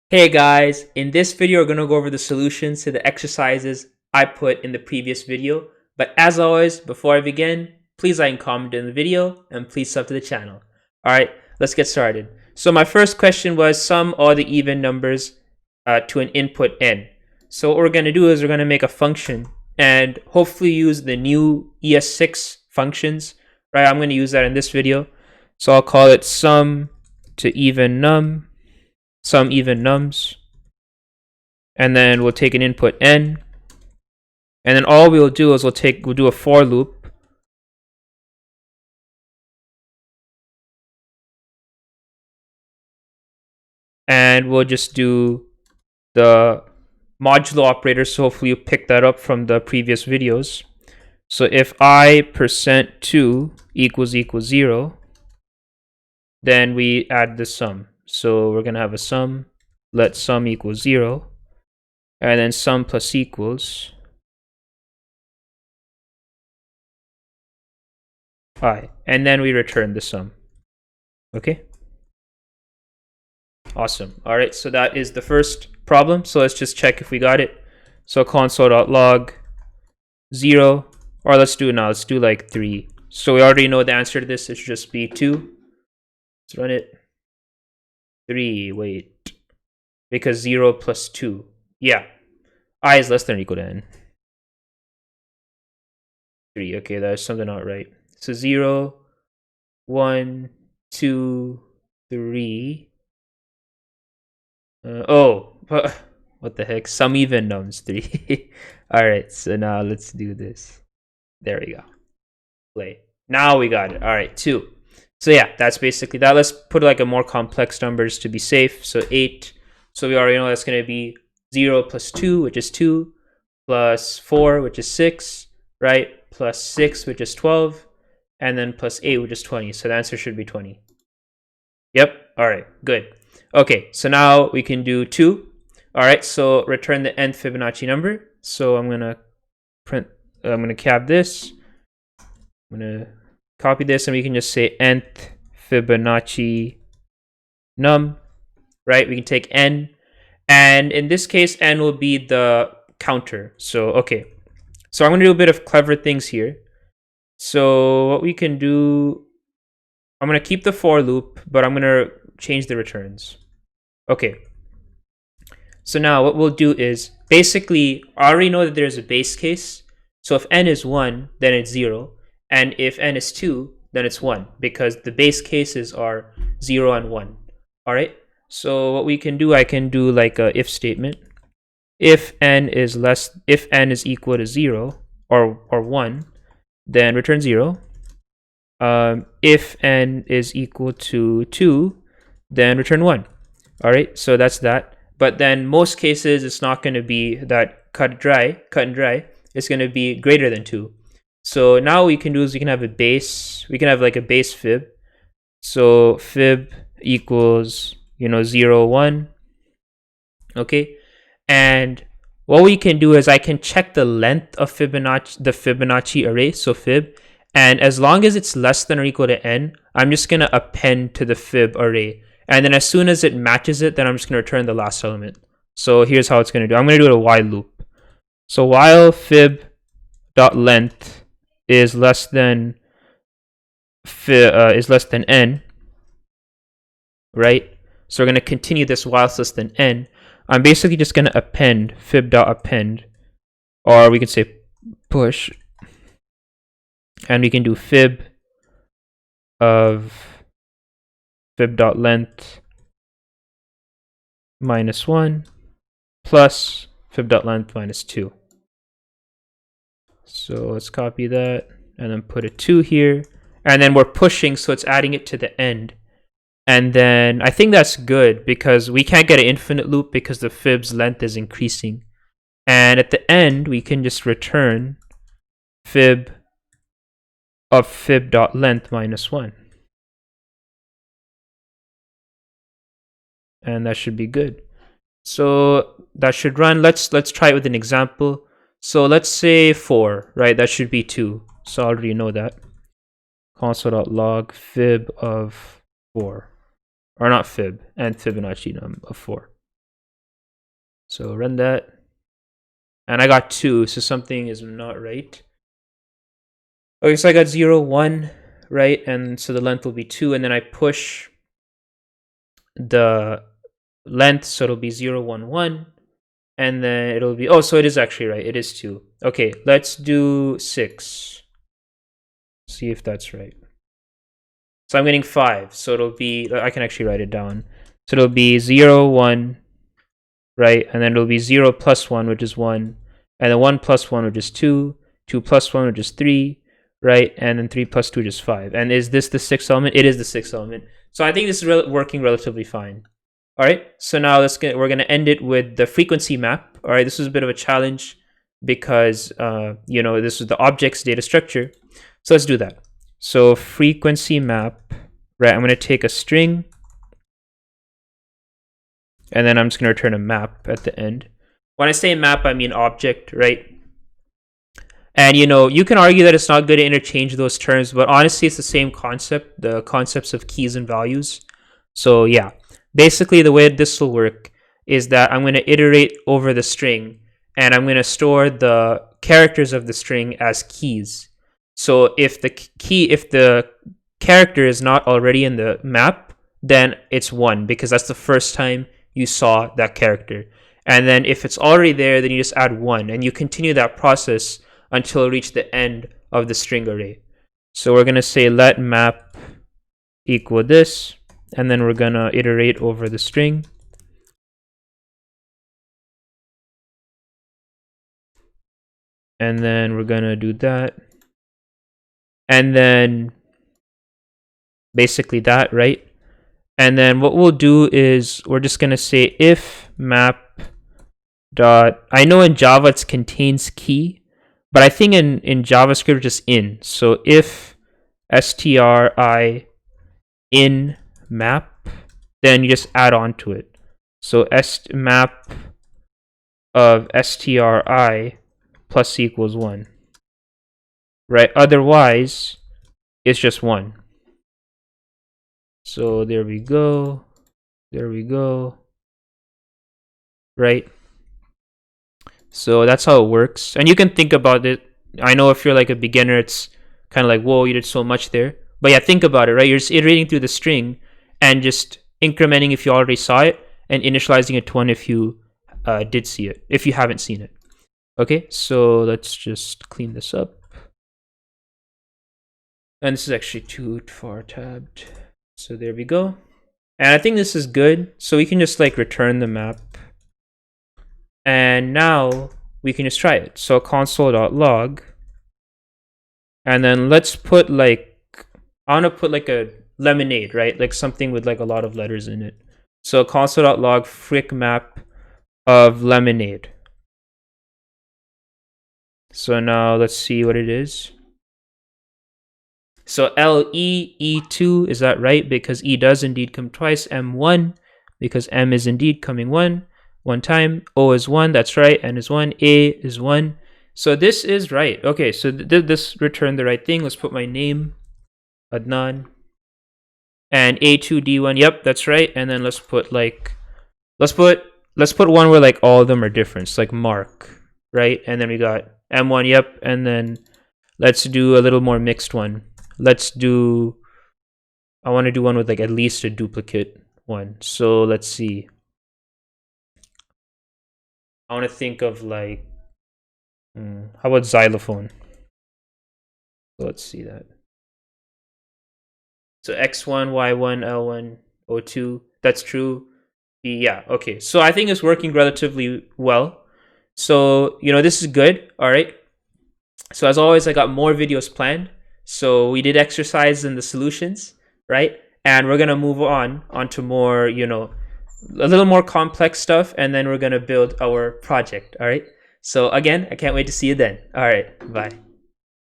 Hey guys, in this video we're going to go over the solutions to the exercises I put in the previous video. But as always, before I begin, please like and comment in the video and please sub to the channel. Alright, let's get started. So my first question was sum all the even numbers to an input n. So what we're going to do is we're going to make a function and hopefully use the new ES6 functions. Right, I'm going to use that in this video. So I'll call it sum to even some even nums, and then we'll take an input n, and then all we'll do is we'll do a for loop, and we'll just do the modulo operator. So hopefully you picked that up from the previous videos. So if I%2 equals 0, then we add the sum. So we're gonna have a sum, let sum equal 0, and then sum plus equals I, and then we return the sum. Okay, awesome. All right, so that is the first problem. So let's just check if we got it. So console.log 0, or let's do it now. Let's do like 3. So we already know the answer to this. It should just be 2. Let's run it. 3, wait, because 0 plus 2. Yeah, I is less than or equal to n. 3, okay, that's something not right. So 0, 1, 2, 3. What the heck? Some even nums 3. All right, so now let's do this. There we go. Play. Now we got it. All right, 2. So yeah, that's basically that. Let's put like a more complex numbers to be safe. So 8. So we already know that's going to be 0 plus 2, which is 2, plus 4, which is 6, right? Plus 6, which is 12, and then plus 8, which is 20. So the answer should be 20. Yep. All right, good. Okay, so now we can do 2. All right, so return the nth Fibonacci number. So I'm gonna cap this. I'm gonna copy this, and we can just say nth Fibonacci num. Right? We can take n, and in this case, n will be the counter. So okay, so I'm gonna do a bit of clever things here. So what we can do, I'm gonna keep the for loop, but I'm gonna change the returns. Okay. So now what we'll do is basically I already know that there's a base case. So if n is 1, then it's 0. And if n is 2, then it's 1, because the base cases are 0 and 1. All right. So what we can do, I can do like a if statement. If n is equal to 0 or 1, then return 0. If n is equal to 2, then return 1. All right, so that's that. But then most cases, it's not going to be that cut and dry. It's going to be greater than 2. So now what we can do is we can have a base. We can have like a base fib. So fib equals 0, 1. Okay, and what we can do is I can check the length of the Fibonacci array. So fib. And as long as it's less than or equal to n, I'm just going to append to the fib array. And then as soon as it matches it, then I'm just going to return the last element. So here's how it's going to do. I'm going to do a while loop. So while fib.length is less than n, right? So we're going to continue this while it's less than n. I'm basically just going to append fib.append, or we can say push, and we can do fib of fib.length minus 1 plus fib.length minus 2. So let's copy that and then put a 2 here, and then we're pushing, so it's adding it to the end. And then I think that's good because we can't get an infinite loop because the fib's length is increasing. And at the end, we can just return fib of fib.length minus 1. And that should be good. So that should run. Let's try it with an example. So let's say 4, right? That should be 2. So I already know that. Console.log fib of 4. Or not fib, and Fibonacci num of 4. So run that. And I got 2, so something is not right. Okay, so I got 0, 1, right? And so the length will be 2, and then I push the length, so it'll be 0, 1, 1. And then it'll be, oh, so it is actually right. It is 2. Okay, let's do 6. See if that's right. So I'm getting 5. So it'll be, I can actually write it down. So it'll be 0, 1, right? And then it'll be 0 plus 1, which is 1. And then 1 plus 1, which is 2. 2 plus 1, which is 3, right? And then 3 plus 2, which is 5. And is this the 6th element? It is the 6th element. So I think this is working relatively fine. All right, so now we're going to end it with the frequency map. All right, this was a bit of a challenge because, this is the object's data structure. So let's do that. So frequency map, right? I'm going to take a string, and then I'm just going to return a map at the end. When I say map, I mean object, right? And, you can argue that it's not good to interchange those terms, but honestly, it's the same concept, the concepts of keys and values. So yeah. Basically, the way this will work is that I'm going to iterate over the string, and I'm going to store the characters of the string as keys. So if the character is not already in the map, then it's 1 because that's the first time you saw that character. And then if it's already there, then you just add 1, and you continue that process until you reach the end of the string array. So we're going to say let map equal this. And then we're going to iterate over the string. And then we're going to do that. And then basically that, right? And then what we'll do is we're just going to say if map dot, I know in Java it contains key, but I think in JavaScript just in. So if stri in map, then you just add on to it. So map of stri plus equals 1, right? Otherwise, it's just 1. So there we go. There we go. Right? So that's how it works. And you can think about it. I know if you're like a beginner, it's kind of like, whoa, you did so much there. But yeah, think about it, right? You're just iterating through the string and just incrementing if you already saw it, and initializing it to 1 if you did see it, if you haven't seen it. Okay, so let's just clean this up. And this is actually too far tabbed. So there we go. And I think this is good. So we can just like return the map. And now we can just try it. So console.log. And then let's put like, I want to put like a lemonade, right? Like something with like a lot of letters in it. So console.log frick map of lemonade. So now let's see what it is. So LE, E2, is that right? Because E does indeed come twice. M1, because M is indeed coming one time. O is 1, that's right. N is 1. A is 1. So this is right. Okay, so this returned the right thing. Let's put my name, Adnan. And A2D1, yep, that's right. And then let's put like, let's put one where like all of them are different. So like Mark, right? And then we got M1, yep. And then let's do a little more mixed one. Let's do, I want to do one with like at least a duplicate one. So let's see. I want to think of like, how about xylophone? So let's see that. So X1, Y1, L1, O2, that's true. Yeah, okay. So I think it's working relatively well. So, this is good. All right. So as always, I got more videos planned. So we did exercise in the solutions, right? And we're going to move on to more, a little more complex stuff. And then we're going to build our project. All right. So again, I can't wait to see you then. All right. Bye.